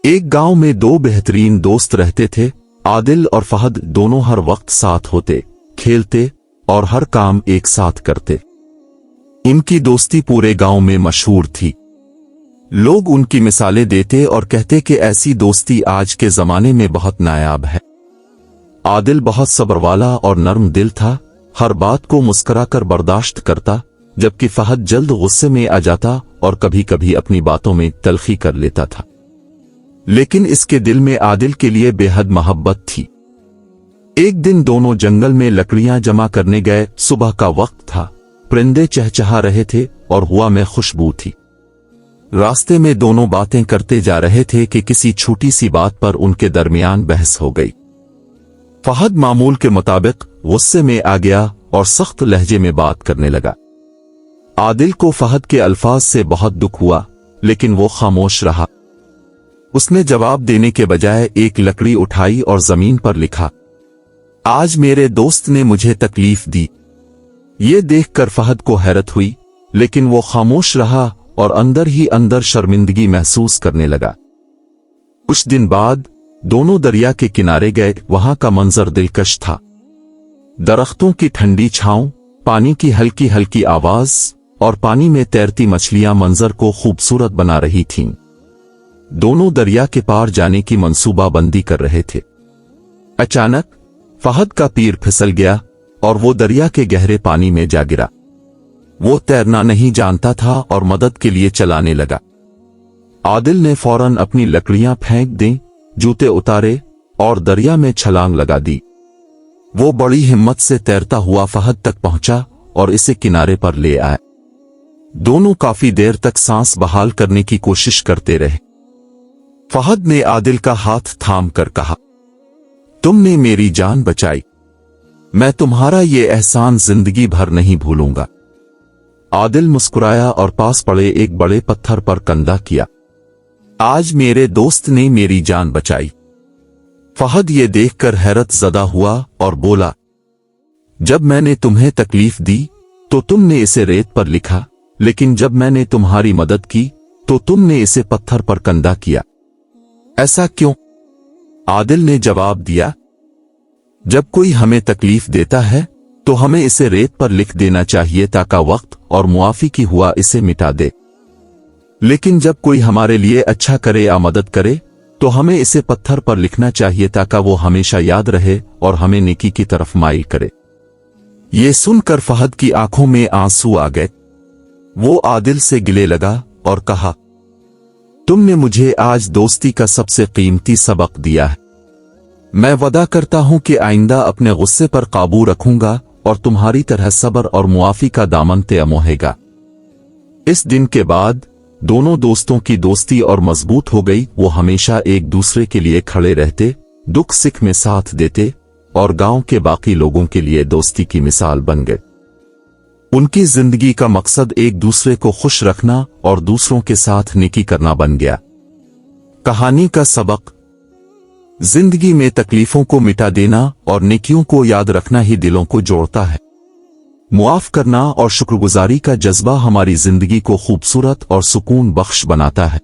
ایک गांव में दो बेहतरीन दोस्त रहते थे। आदिल और फहद दोनों हर वक्त साथ होते, खेलते और हर काम एक साथ करते। इनकी दोस्ती पूरे गांव में मशहूर थी। लोग उनकी मिसालें देते और कहते कि ऐसी दोस्ती आज के जमाने में बहुत नायाब है। आदिल बहुत सब्र वाला और नर्म दिल था, हर बात को मुस्कुराकर बर्दाश्त करता, जबकि फहद जल्द गुस्से में आ जाता और कभी कभी अपनी बातों में तल्खी कर लेता था। लेकिन इसके दिल में आदिल के लिए बेहद मोहब्बत थी। एक दिन दोनों जंगल में लकड़ियां जमा करने गए। सुबह का वक्त था, परिंदे चहचहा रहे थे और हवा में खुशबू थी। रास्ते में दोनों बातें करते जा रहे थे कि किसी छोटी सी बात पर उनके दरमियान बहस हो गई। फहद मामूल के मुताबिक गुस्से में आ गया और सख्त लहजे में बात करने लगा। आदिल को फहद के अल्फाज से बहुत दुख हुआ, लेकिन वो खामोश रहा। उसने जवाब देने के बजाय एक लकड़ी उठाई और जमीन पर लिखा, आज मेरे दोस्त ने मुझे तकलीफ दी। ये देखकर फहद को हैरत हुई, लेकिन वो खामोश रहा और अंदर ही अंदर शर्मिंदगी महसूस करने लगा। कुछ दिन बाद दोनों दरिया के किनारे गए। वहां का मंजर दिलकश था। दरख्तों की ठंडी छांव, पानी की हल्की हल्की आवाज और पानी में तैरती मछलियां मंजर को खूबसूरत बना रही थीं। दोनों दरिया के पार जाने की मंसूबाबंदी कर रहे थे। अचानक फहद का पैर फिसल गया और वो दरिया के गहरे पानी में जा गिरा। वो तैरना नहीं जानता था और मदद के लिए चलाने लगा। आदिल ने फौरन अपनी लकड़ियां फेंक दी, जूते उतारे और दरिया में छलांग लगा दी। वो बड़ी हिम्मत से तैरता हुआ फहद तक पहुंचा और इसे किनारे पर ले आया। दोनों काफी देर तक सांस बहाल करने की कोशिश करते रहे। फहद ने आदिल का हाथ थाम कर कहा, तुमने मेरी जान बचाई। मैं तुम्हारा ये एहसान जिंदगी भर नहीं भूलूंगा। आदिल मुस्कुराया और पास पड़े एक बड़े पत्थर पर कंधा किया। आज मेरे दोस्त ने मेरी जान बचाई। फहद ये देखकर हैरत ज़दा हुआ और बोला, जब मैंने तुम्हें तकलीफ दी तो तुमने इसे रेत पर लिखा, लेकिन जब मैंने तुम्हारी मदद की तो तुमने इसे पत्थर पर कंधा किया। ऐसा क्यों? आदिल ने जवाब दिया, जब कोई हमें तकलीफ देता है तो हमें इसे रेत पर लिख देना चाहिए ताकि वक्त और मुआफी की हुआ इसे मिटा दे। लेकिन जब कोई हमारे लिए अच्छा करे या मदद करे तो हमें इसे पत्थर पर लिखना चाहिए ताकि वो हमेशा याद रहे और हमें नेकी की तरफ माइल करे। ये सुनकर फहद की आंखों में आंसू आ गए। वो आदिल से गिले लगा और कहा, तुमने मुझे आज दोस्ती का सबसे कीमती सबक दिया है। मैं वादा करता हूं कि आइंदा अपने गुस्से पर काबू रखूंगा और तुम्हारी तरह सब्र और मुआफी का दामन मोहेगा। इस दिन के बाद दोनों दोस्तों की दोस्ती और मजबूत हो गई। वो हमेशा एक दूसरे के लिए खड़े रहते, दुख सुख में साथ देते और गांव के बाकी लोगों के लिए दोस्ती की मिसाल बन गए। उनकी जिंदगी का मकसद एक दूसरे को खुश रखना और दूसरों के साथ नेकी करना बन गया। कहानी का सबक, जिंदगी में तकलीफों को मिटा देना और नेकियों को याद रखना ही दिलों को जोड़ता है। मुआफ करना और शुक्रगुजारी का जज्बा हमारी जिंदगी को खूबसूरत और सुकून बख्श बनाता है।